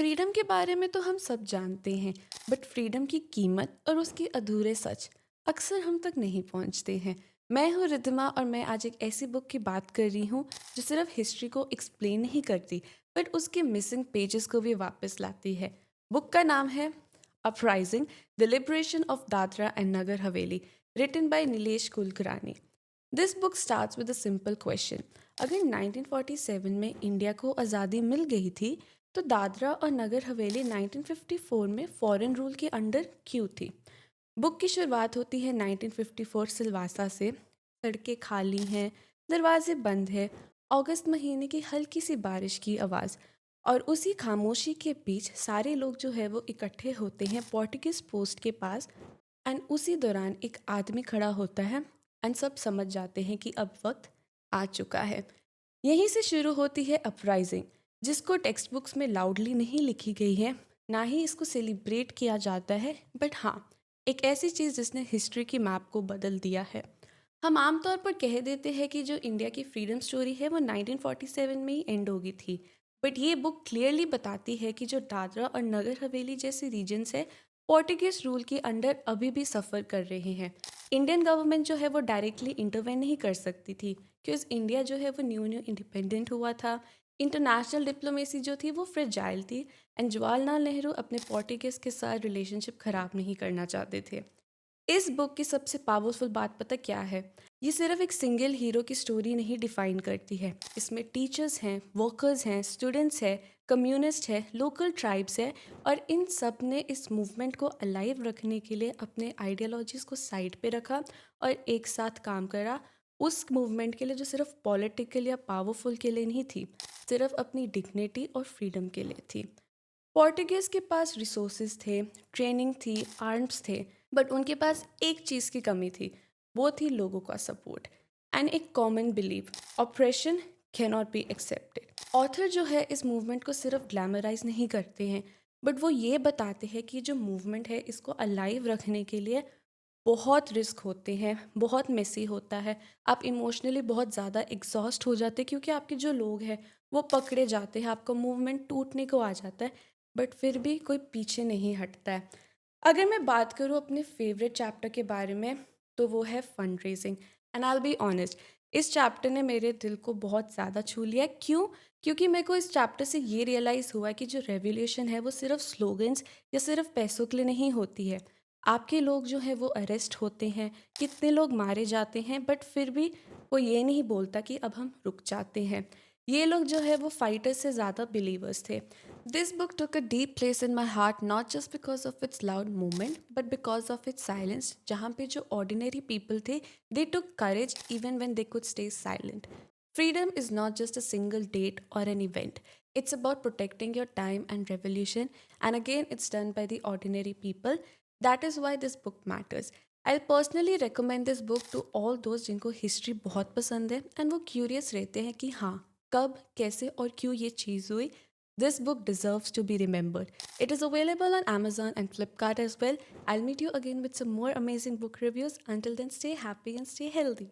Freedom के बारे में तो हम सब जानते हैं, बट फ्रीडम की कीमत और उसके अधूरे सच अक्सर हम तक नहीं पहुंचते हैं। मैं हूँ रिद्धिमा और मैं आज एक ऐसी बुक की बात कर रही हूँ जो सिर्फ हिस्ट्री को एक्सप्लेन नहीं करती, बट उसके मिसिंग पेजेस को भी वापस लाती है। बुक का नाम है uprising, the liberation of Dadra and Nagar Haveli, written by Nilesh Kulkarni. This book starts with a simple question. अगर 1947 में इंडिया को आज़ादी मिल गई थी, तो दादरा और नगर हवेली 1954 में फॉरेन रूल के अंडर क्यों थी? बुक की शुरुआत होती है 1954 सिलवासा से। सड़कें खाली हैं, दरवाजे बंद हैं, अगस्त महीने की हल्की सी बारिश की आवाज़। और उसी खामोशी के बीच सारे लोग जो है वो इकट्ठे होते हैं पोर्टुगीज पोस्ट के पास। एंड उसी दौरान एक आदमी खड़ा होता है एंड सब समझ जाते हैं कि अब वक्त आ चुका है। यहीं से शुरू होती है अपराइजिंग, जिसको टेक्स्ट बुक्स में लाउडली नहीं लिखी गई है, ना ही इसको सेलिब्रेट किया जाता है, बट हाँ, एक ऐसी चीज़ जिसने हिस्ट्री की मैप को बदल दिया है। हम आमतौर पर कह देते हैं कि जो इंडिया की फ्रीडम स्टोरी है वो 1947 में ही एंड होगी थी, बट ये बुक क्लियरली बताती है कि जो दादरा और नगर हवेली जैसे रीजन्स है पोर्टुगीज रूल के अंडर अभी भी सफ़र कर रहे हैं। इंडियन गवर्नमेंट जो है वो डायरेक्टली इंटरवेन नहीं कर सकती थी, क्योंकि इंडिया जो है वो न्यू न्यू इंडिपेंडेंट हुआ था। इंटरनेशनल डिप्लोमेसी जो थी वो फ्रेजाइल थी एंड जवाहरलाल नेहरू अपने पोर्टुगीज के साथ रिलेशनशिप ख़राब नहीं करना चाहते थे। इस बुक की सबसे पावरफुल बात पता क्या है? ये सिर्फ एक सिंगल हीरो की स्टोरी नहीं डिफाइन करती है। इसमें टीचर्स हैं, वर्कर्स हैं, स्टूडेंट्स हैं, कम्युनिस्ट है, लोकल ट्राइब्स है, और इन सब ने इस मूवमेंट को अलाइव रखने के लिए अपने आइडियोलॉजीज़ को साइड पे रखा और एक साथ काम करा उस मूवमेंट के लिए जो सिर्फ पॉलिटिकल या पावरफुल के लिए नहीं थी, सिर्फ अपनी डिग्निटी और फ्रीडम के लिए थी। पोर्टुगीज़ के पास रिसोर्सेज थे, ट्रेनिंग थी, आर्म्स थे, बट उनके पास एक चीज़ की कमी थी, वो थी लोगों का सपोर्ट एंड एक common believe, operation can not be accepted. Author जो है इस मूवमेंट को सिर्फ ग्लैमराइज नहीं करते हैं, बट वो ये बताते हैं कि जो मूवमेंट है इसको अलाइव रखने के लिए बहुत रिस्क होते हैं, बहुत मेसी होता है। आप इमोशनली बहुत ज़्यादा एग्जॉस्ट हो जाते हैं क्योंकि आपके जो लोग हैं वो पकड़े जाते हैं, आपका मूवमेंट टूटने को आ जाता है, बट फिर भी कोई पीछे नहीं हटता है। अगर मैं बात करूँ अपने फेवरेट चैप्टर के बारे में, तो वो है fund raising. And I will be honest, इस चैप्टर ने मेरे दिल को बहुत ज़्यादा छू लिया। क्यों? क्योंकि मेरे को इस चैप्टर से ये रियलाइज़ हुआ कि जो रेवोल्यूशन है वो सिर्फ स्लोगन्स या सिर्फ पैसों के लिए नहीं होती है। आपके लोग जो हैं वो अरेस्ट होते हैं, कितने लोग मारे जाते हैं, बट फिर भी कोई ये नहीं बोलता कि अब हम रुक जाते हैं। ये लोग जो है वो फाइटर्स से ज़्यादा बिलीवर्स थे। This book took a deep place in my heart, not just because of its loud movement, but because of its silence, जहाँ पे जो ordinary people थे, they took courage even when they could stay silent. Freedom is not just a single date or an event. It's about protecting your time and revolution, and again, it's done by the ordinary people. That is why this book matters. I'll personally recommend this book to all those जिनको history बहुत पसंद है and वो curious रहते हैं कि हाँ, कब, कैसे और क्यों ये चीज़ हुई. This book deserves to be remembered. It is available on Amazon and Flipkart as well. I'll meet you again with some more amazing book reviews. Until then, stay happy and stay healthy.